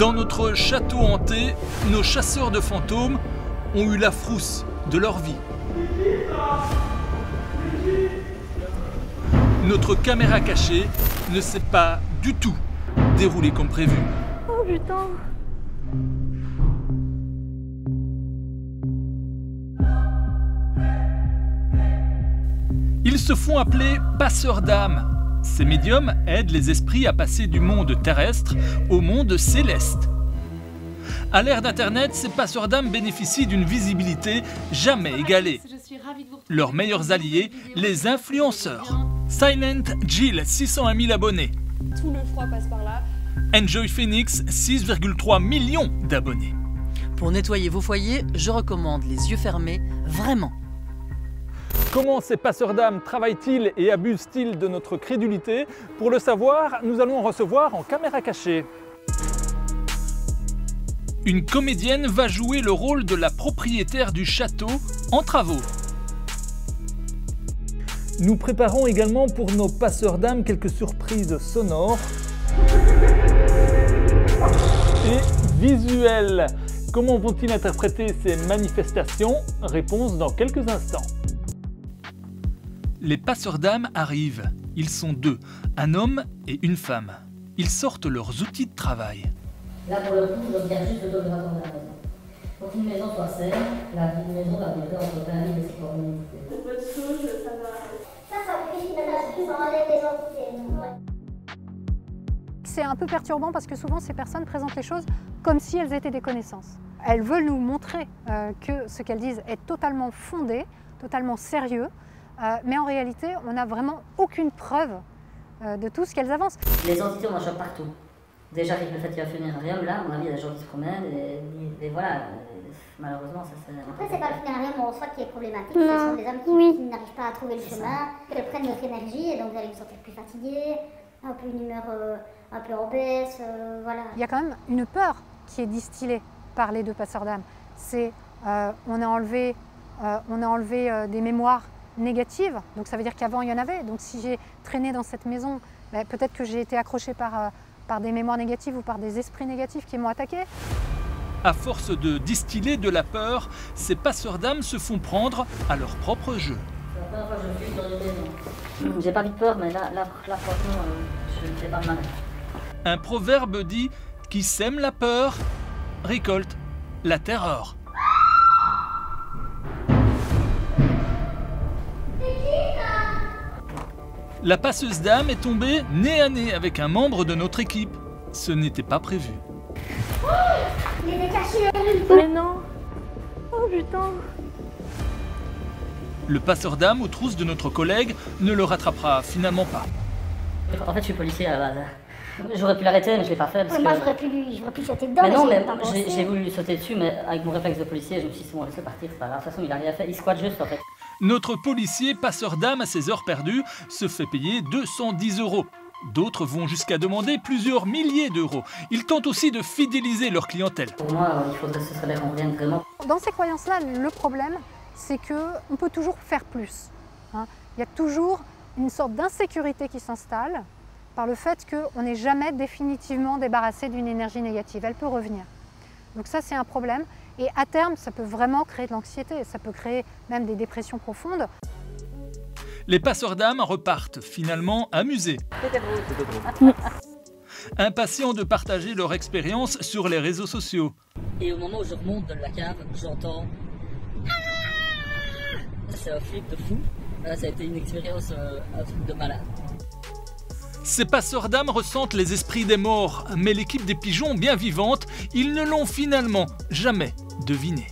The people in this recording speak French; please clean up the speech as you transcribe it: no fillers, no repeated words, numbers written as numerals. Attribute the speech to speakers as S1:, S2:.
S1: Dans notre château hanté, nos chasseurs de fantômes ont eu la frousse de leur vie. Notre caméra cachée ne s'est pas du tout déroulée comme prévu.
S2: Oh putain!
S1: Ils se font appeler passeurs d'âme. Ces médiums aident les esprits à passer du monde terrestre au monde céleste. À l'ère d'Internet, ces passeurs d'âme bénéficient d'une visibilité jamais égalée. Leurs meilleurs alliés, les influenceurs. Silent Jill, 601 000 abonnés.
S2: Tout le froid passe par là.
S1: Enjoy Phoenix, 6,3 millions d'abonnés.
S3: Pour nettoyer vos foyers, je recommande les yeux fermés, vraiment.
S1: Comment ces passeurs d'âme travaillent-ils et abusent-ils de notre crédulité? Pour le savoir, nous allons en recevoir en caméra cachée. Une comédienne va jouer le rôle de la propriétaire du château en travaux. Nous préparons également pour nos passeurs d'âme quelques surprises sonores et visuelles. Comment vont-ils interpréter ces manifestations? Réponse dans quelques instants. Les passeurs d'âme arrivent. Ils sont deux, un homme et une femme. Ils sortent leurs outils de travail.
S4: Là, pour le coup, je viens juste de donner la maison. Pour qu'une maison soit saine, la maison va vivre entre 20 000 et 50 000.
S2: Votre sauge, ça va.
S5: C'est un peu perturbant parce que souvent ces personnes présentent les choses comme si elles étaient des connaissances. Elles veulent nous montrer que ce qu'elles disent est totalement fondé, totalement sérieux, mais en réalité, on n'a vraiment aucune preuve de tout ce qu'elles avancent.
S4: Les entités, on en chope partout. Déjà avec le fait qu'il y a un funérarium, là, à mon avis, il y a des gens qui se promènent et voilà. Malheureusement, ça c'est...
S6: Après, c'est pas le funérarium en soi qui est problématique, ce sont des âmes qui n'arrivent pas à trouver le chemin, qu'elles prennent notre énergie et donc vous allez vous sentir plus fatigué, un peu une humeur un peu en baisse, voilà.
S5: Il y a quand même une peur qui est distillée par les deux passeurs d'âme. C'est on a enlevé des mémoires négatives, donc ça veut dire qu'avant il y en avait. Donc si j'ai traîné dans cette maison, ben, peut-être que j'ai été accrochée par des mémoires négatives ou par des esprits négatifs qui m'ont attaqué.
S1: À force de distiller de la peur, ces passeurs d'âme se font prendre à leur propre jeu.
S4: C'est la première fois que je vis dans une maison. J'ai pas de peur, mais là franchement, je ne fais pas mal.
S1: Un proverbe dit « Qui sème la peur, récolte la terreur ». La passeuse d'âme est tombée nez à nez avec un membre de notre équipe. Ce n'était pas prévu.
S6: Il est caché.
S2: Mais non! Oh putain!
S1: Le passeur d'âme aux trousses de notre collègue ne le rattrapera finalement pas.
S4: En fait, je suis policier à la base. J'aurais pu l'arrêter, mais je l'ai pas fait parce
S6: Moi,
S4: que...
S6: j'aurais pu sauter dedans.
S4: Mais non, mais
S6: pas pensé.
S4: j'ai voulu lui sauter dessus, mais avec mon réflexe de policier, je me suis dit, bon, laisse-le partir, c'est pas grave. De toute façon, il a rien fait, il squatte juste en fait.
S1: Notre policier, passeur d'âme à ses heures perdues, se fait payer 210 €. D'autres vont jusqu'à demander plusieurs milliers d'euros. Ils tentent aussi de fidéliser leur clientèle.
S4: Pour moi, il faudrait que ce serait qu'on revienne vraiment.
S5: Dans ces croyances-là, le problème, c'est qu'on peut toujours faire plus. Hein. Il y a toujours une sorte d'insécurité qui s'installe par le fait qu'on n'est jamais définitivement débarrassé d'une énergie négative. Elle peut revenir. Donc ça, c'est un problème. Et à terme, ça peut vraiment créer de l'anxiété. Ça peut créer même des dépressions profondes.
S1: Les passeurs d'âme repartent finalement amusés. Impatients de partager leur expérience sur les réseaux sociaux.
S4: Et au moment où je remonte de la cave, j'entends... C'est un flip de fou. Là, ça a été une expérience, un truc de malade.
S1: Ces passeurs d'âme ressentent les esprits des morts, mais l'équipe des pigeons bien vivante, ils ne l'ont finalement jamais deviné.